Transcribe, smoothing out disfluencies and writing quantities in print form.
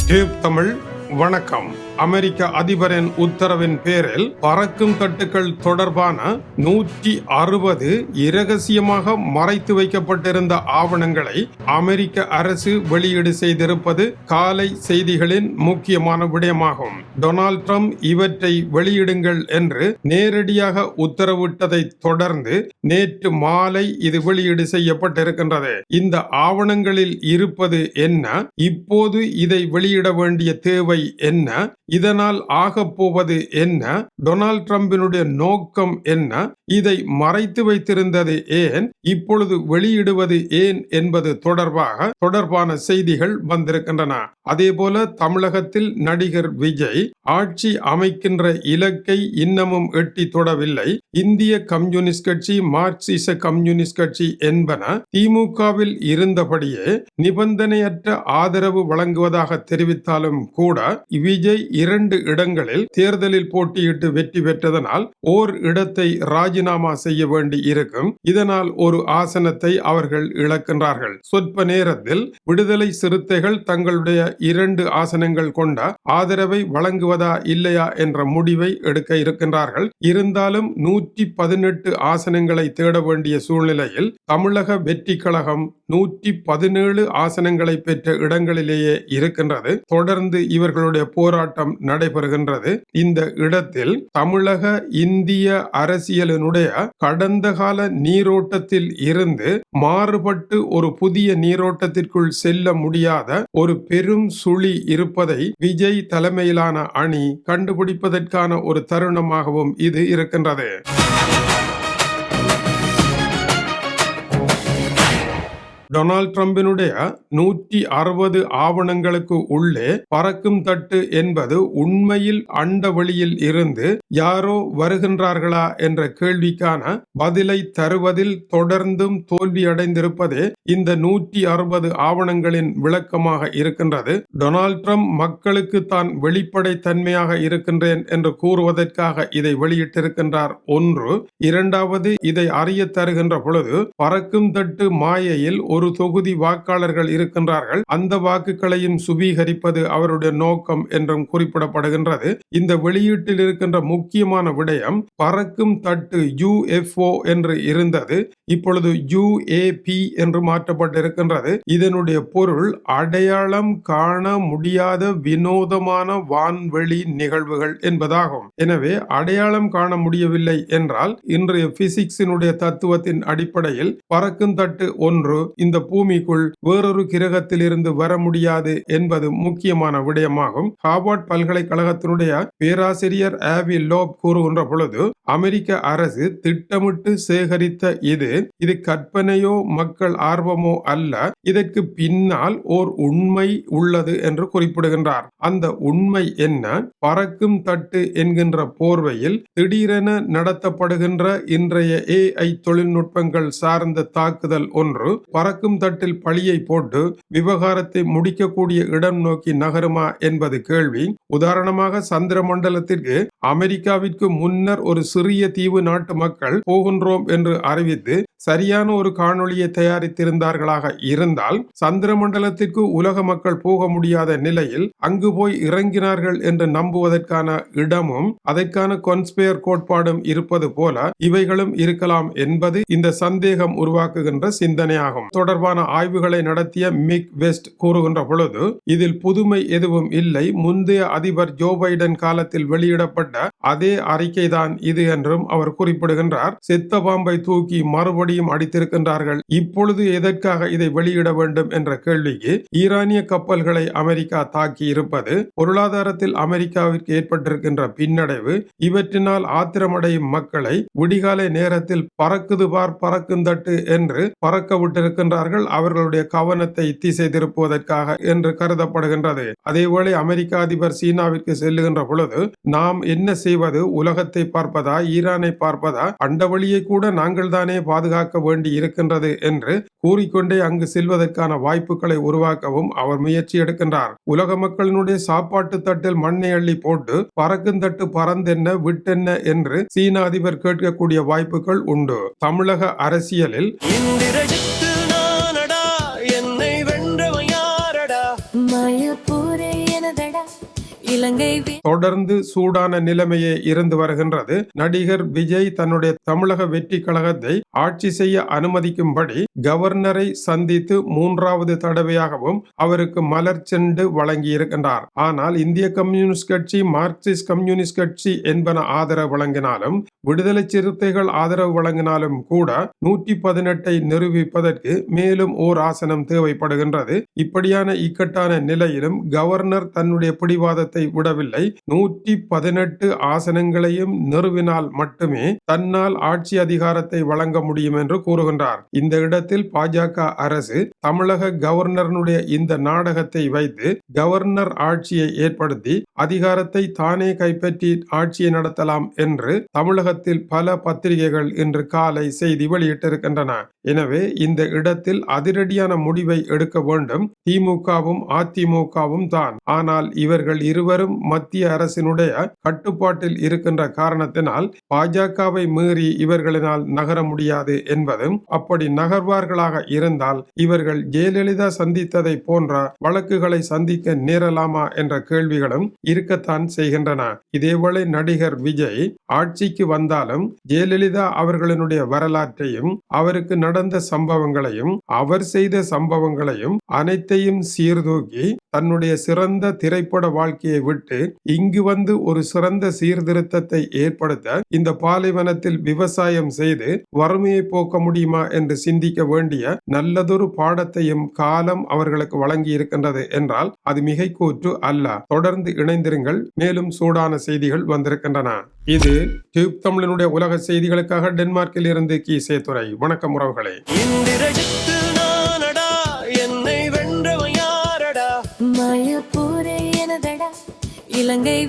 Tube Tamil வணக்கம். அமெரிக்க அதிபரின் உத்தரவின் பேரில் பறக்கும் தட்டுக்கள் தொடர்பான 160 இரகசியமாக மறைத்து வைக்கப்பட்டிருந்த ஆவணங்களை அமெரிக்க அரசு வெளியீடு செய்திருப்பது காலை செய்திகளின் முக்கியமான விடயமாகும். டொனால்ட் ட்ரம்ப் இவற்றை வெளியிடுங்கள் என்று நேரடியாக உத்தரவிட்டதை தொடர்ந்து நேற்று மாலை இது வெளியீடு செய்யப்பட்டிருக்கின்றது. இந்த ஆவணங்களில் இருப்பது என்ன, இப்போது இதை வெளியிட வேண்டிய தேவை என்ன, இதனால் ஆகப் போவது என்ன, டொனால்ட் ட்ரம்பினுடைய நோக்கம் என்ன, இதை மறைத்து வைத்திருந்தது ஏன், இப்பொழுது வெளியிடுவது ஏன் என்பது தொடர்பான செய்திகள் வந்திருக்கின்றன. அதேபோல தமிழகத்தில் நடிகர் விஜய் ஆட்சி அமைக்கின்ற இலக்கை இன்னமும் எட்டி தொடவில்லை. இந்திய கம்யூனிஸ்ட் கட்சி, மார்க்சிச கம்யூனிஸ்ட் கட்சி என்பன திமுகவில் இருந்தபடியே நிபந்தனையற்ற ஆதரவு வழங்குவதாக தெரிவித்தாலும் கூட விஜய் 2 இடங்களில் தேர்தலில் போட்டியிட்டு வெற்றி பெற்றதனால் ஓர் இடத்தை ராஜினாமா செய்ய வேண்டி இருக்கும். இதனால் ஒரு ஆசனத்தை அவர்கள் இழக்கின்றார்கள். சொற்ப நேரத்தில் விடுதலை சிறுத்தைகள் தங்களுடைய 2 ஆசனங்கள் கொண்ட ஆதரவை வழங்குவதா இல்லையா என்ற முடிவை எடுக்க இருக்கின்றார்கள். இருந்தாலும் 118 ஆசனங்களை தேட வேண்டிய சூழ்நிலையில் தமிழக வெற்றி கழகம் 117 ஆசனங்களை பெற்ற இடங்களிலேயே இருக்கின்றது. தொடர்ந்து இவர்களுடைய போராட்டம் நடைபெறுகின்றது. இந்த இடத்தில் தமிழக இந்திய அரசியலினுடைய கடந்த கால நீரோட்டத்தில் இருந்து மாறுபட்டு ஒரு புதிய நீரோட்டத்திற்குள் செல்ல முடியாத ஒரு பெரும் சுழி இருப்பதை விஜய் தலைமையிலான அணி கண்டுபிடிப்பதற்கான ஒரு தருணமாகவும் இது இருக்கின்றது. டொனால்ட் ட்ரம்பினுடைய 160 ஆவணங்களுக்கு உள்ளே பறக்கும் தட்டு என்பது உண்மையில் அண்டவெளியில் இருந்து யாரோ வருகின்றார்களா என்ற கேள்விக்கான பதிலை தருவதில் தொடர்ந்தும் தோல்வியடைந்திருப்பதே இந்த 160 ஆவணங்களின் விளக்கமாக இருக்கின்றது. டொனால்ட் ட்ரம்ப் மக்களுக்கு தான் வெளிப்படை தன்மையாக இருக்கின்றேன் என்று கூறுவதற்காக இதை வெளியிட்டிருக்கின்றார். ஒன்று. இரண்டாவது, இதை அறிய தருகின்ற பொழுது பறக்கும் தட்டு மாயையில் ஒரு தொகுதி வாக்காளர்கள் இருக்கின்றார்கள், அந்த வாக்குகளையும் சுவீகரிப்பது அவருடைய நோக்கம் என்றும் குறிப்பிடப்படுகின்றது. இந்த வெளியீட்டில் இருக்கின்ற முக்கியமான விடயம், பறக்கும் தட்டு UFO என்று இருந்தது, இப்பொழுது UAP என்று மாற்றப்பட்டிருக்கின்றது. இதனுடைய பொருள் அடையாளம் காண முடியாத வினோதமான வான்வெளி நிகழ்வுகள் என்பதாகும். எனவே அடையாளம் காண முடியவில்லை என்றால் இன்றைய பிசிக்ஸினுடைய தத்துவத்தின் அடிப்படையில் பறக்கும் தட்டு ஒன்று இந்த பூமிக்குள் வேறொரு கிரகத்தில் இருந்து வர முடியாது என்பது முக்கியமான விடயமாகும். ஹார்வர்ட் பல்கலைக்கழகத்தினுடைய பேராசிரியர் ஆவி லோப் கூறுகின்ற பொழுது, அமெரிக்க அரசு திட்டமிட்டு சேகரித்த இது கற்பனையோ மக்கள் ஆர்வமோ அல்ல, இதற்கு பின்னால் ஓர் உண்மை உள்ளது என்று குறிப்பிடுகின்றார். அந்த உண்மை என்ன? பறக்கும் தட்டு என்கின்ற போர்வையில் திடீரென நடத்தப்படுகின்ற இன்றைய AI தொழில்நுட்பங்கள் சார்ந்த தாக்குதல் ஒன்று பறக்கும் தட்டில் பழியை போட்டு விவகாரத்தை முடிக்கக்கூடிய இடம் நோக்கி நகருமா என்பது கேள்வி. உதாரணமாக, சந்திர மண்டலத்திற்கு அமெரிக்காவிற்கு முன்னர் ஒரு சிறிய தீவு நாட்டு மக்கள் போகின்றோம் என்று அறிவித்து சரியான ஒரு காணொளியை தயாரித்திருந்தார்களாக இருந்தால், சந்திர மண்டலத்திற்கு உலக மக்கள் போக முடியாத நிலையில் அங்கு போய் இறங்கினார்கள் என்று நம்புவதற்கான இடமும் அதற்கான கான்ஸ்பயர் கோட்பாடும் இருப்பது போல இவைகளும் இருக்கலாம் என்பது இந்த சந்தேகம் உருவாக்குகின்ற சிந்தனையாகும். தொடர்பான ஆய்வுகளை நடத்திய மிக் வெஸ்ட் கூறுகின்ற பொழுது, இதில் புதுமை எதுவும் இல்லை, முந்தைய அதிபர் ஜோ பைடன் காலத்தில் வெளியிடப்பட்ட அதே அறிக்கைதான் இது என்றும் அவர் குறிப்பிடுகின்றார். செத்த பாம்பை தூக்கி மறுபடியும் அடித்திருக்கின்றார்கள், இப்பொழுது எதற்காக இதை வெளியிட வேண்டும் என்ற கேள்விக்கு ஈரானிய கப்பல்களை அமெரிக்கா தாக்கி இருப்பது, பொருளாதாரத்தில் அமெரிக்காவிற்கு ஏற்பட்டிருக்கின்ற பின்னடைவு, இவற்றினால் ஆத்திரமடையும் மக்களை விடிகாலை நேரத்தில் பறக்குது பார் பறக்கும் தட்டு என்று பறக்க விட்டிருக்கின்றார்கள், அவர்களுடைய கவனத்தை திசை திருப்புவதற்காக என்று கருதப்படுகின்றது. அதேவேளை அமெரிக்க அதிபர் சீனாவிற்கு செல்லுகின்ற பொழுது, நாம் என்ன செய்வது, உலகத்தை பார்ப்பதா ஈரானை பார்ப்பதா, அண்டவெளியை கூட நாங்கள் தானே பாதுகாக்க வேண்டி இருக்கின்றது என்று கூறிக்கொண்டே அங்கு செல்வதற்கான வாய்ப்புகளை உருவாக்கவும் அவர் முயற்சி எடுக்கின்றார். உலக மக்களினுடைய சாப்பாட்டு தட்டில் மண்ணை அள்ளி போட்டு பறக்கும் தட்டு பறந்தென்ன விட்டென்ன என்று சீன அதிபர் கேட்கக்கூடிய வாய்ப்புகள் உண்டு. தமிழக அரசியலில் என்னை வென்றவன் யாரடா? மயப்பூரே இலங்கை தொடர்ந்து சூடான நிலைமையே இருந்து வருகின்றது. நடிகர் விஜய் தன்னுடைய தமிழக வெற்றி கழகத்தை ஆட்சி செய்ய அனுமதிக்கும்படி கவர்னரை சந்தித்து 3வது தடவையாகவும் அவருக்கு மலர் செண்டு வழங்கி இருக்கின்றார். ஆனால் இந்திய கம்யூனிஸ்ட் கட்சி, மார்க்சிஸ்ட் கம்யூனிஸ்ட் கட்சி என்பன ஆதரவு வழங்கினாலும், விடுதலை சிறுத்தைகள் ஆதரவு வழங்கினாலும் கூட 118 நிரூபிப்பதற்கு மேலும் ஓர் ஆசனம் தேவைப்படுகின்றது. இப்படியான இக்கட்டான நிலையிலும் கவர்னர் தன்னுடைய பிடிவாதத்தை விடவில்லை. 118 ஆசனங்களையும் நிறுவினால் மட்டுமே தன்னால் ஆட்சி அதிகாரத்தை வழங்க முடியும் என்று கூறுகின்றார். இந்த இடத்தில் பாஜக அரசு தமிழக கவர்னருடைய இந்த நாடகத்தை வைத்து கவர்னர் ஆட்சியை ஏற்படுத்தி அதிகாரத்தை தானே கைப்பற்றி ஆட்சியை நடத்தலாம் என்று தமிழகத்தில் பல பத்திரிகைகள் இன்று காலை செய்தி வெளியிட்டிருக்கின்றன. எனவே இந்த இடத்தில் அதிரடியான முடிவை எடுக்க வேண்டும் திமுகவும் அதிமுகவும் தான். ஆனால் இவர்கள் இருவரும் மத்திய அரசினுடைய கட்டுப்பாட்டில் இருக்கின்ற காரணத்தினால் பாஜகவை மீறி இவர்களினால் நகர முடியாது என்பதும், அப்படி நகர்வார்களாக இருந்தால் இவர்கள் ஜெயலலிதா சந்தித்ததை போன்ற வழக்குகளை சந்திக்க நேரலாமா என்ற கேள்விகளும் இருக்கத்தான் செய்கின்றன. இதேவேளை நடிகர் விஜய் ஆட்சிக்கு வந்தாலும் ஜெயலலிதா அவர்களினுடைய வரலாற்றையும், அவருக்கு நடந்த சம்பவங்களையும், அவர் செய்த சம்பவங்களையும் அனைத்தையும் சீர்தூக்கி தன்னுடைய சிறந்த திரைப்பட வாழ்க்கையை விட்டு இங்கு வந்து ஒரு சிறந்த சீர்திருத்தத்தை ஏற்படுத்த இந்த பாலைவனத்தில் விவசாயம் செய்து வறுமையை போக்க முடியுமா என்று சிந்திக்க வேண்டிய நல்லதொரு பாடத்தையும் காலம் அவர்களுக்கு வழங்கி இருக்கின்றது என்றால் அது மிகை கூற்று அல்ல. தொடர்ந்து இணைந்திருங்கள். மேலும் சூடான செய்திகள் வந்திருக்கின்றன. இது டியூப் தமிழனுடைய உலக செய்திகளுக்காக டென்மார்க்கில் இருந்து கீசே துறை. வணக்கம் உறவுகளே. இலங்கை